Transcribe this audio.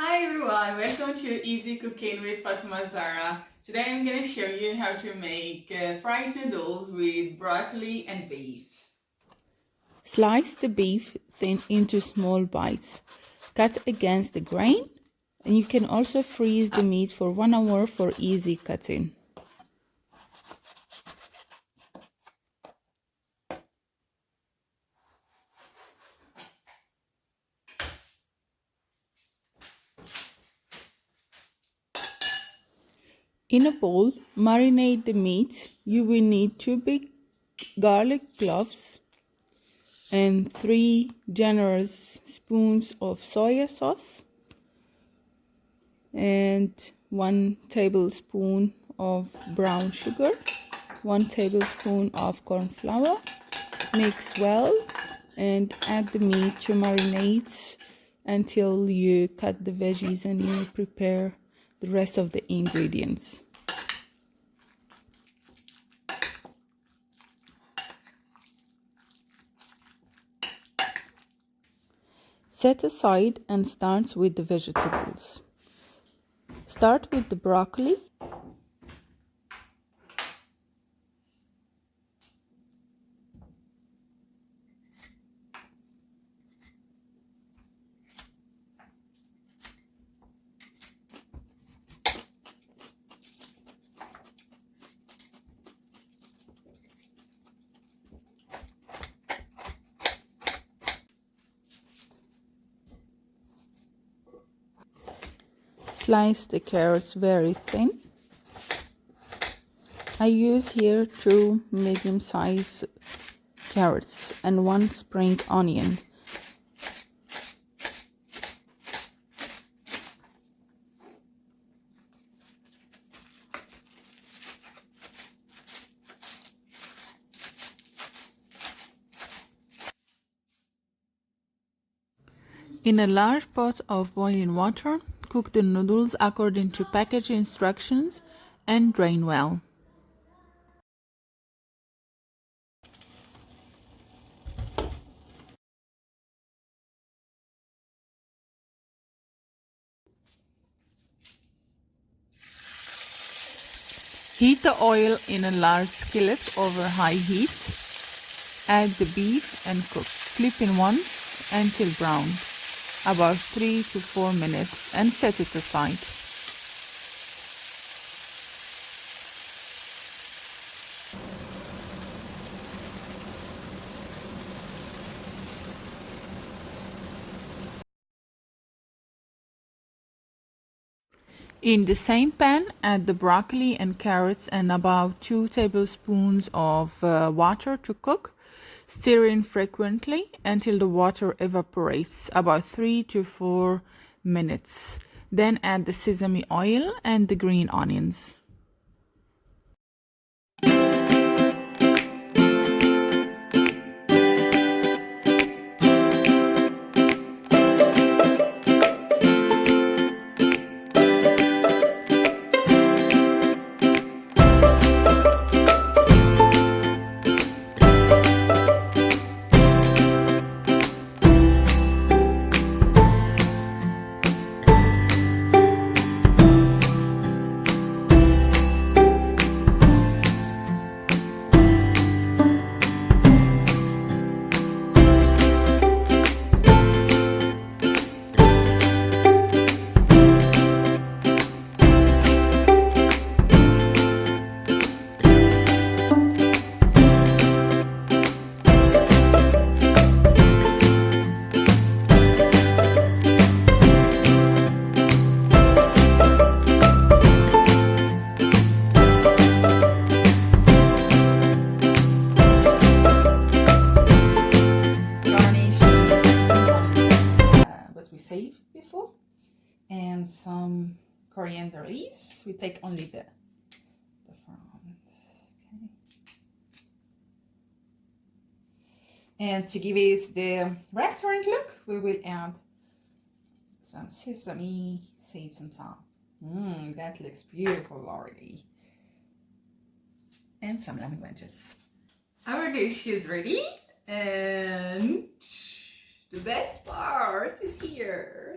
Hi everyone, welcome to Easy Cooking with Fatima Zara. Today I'm going to show you how to make fried noodles with broccoli and beef. Slice the beef thin into small bites. Cut against the grain, and you can also freeze the meat for 1 hour for easy cutting. In a bowl, marinate the meat. You will need 2 big garlic cloves and 3 generous spoons of soy sauce and 1 tablespoon of brown sugar, 1 tablespoon of corn flour. Mix well and add the meat to marinate until you cut the veggies and you prepare the rest of the ingredients. Set aside and start with the vegetables. Start with the broccoli. Slice the carrots very thin. I use here 2 medium-sized carrots and 1 spring onion. In a large pot of boiling water, cook the noodles according to package instructions and drain well. Heat the oil in a large skillet over high heat. Add the beef and cook, flipping once until brown, about 3 to 4 minutes, and set it aside. In the same pan, add the broccoli and carrots and about 2 tablespoons of water to cook, stirring frequently until the water evaporates, about 3 to 4 minutes. Then add the sesame oil and the green onions. Saved before, and some coriander leaves. We take only the fronds. Okay. And to give it the restaurant look, we will add some sesame seeds on top. That looks beautiful already. And some lemon wedges. Our dish is ready and the best part is here.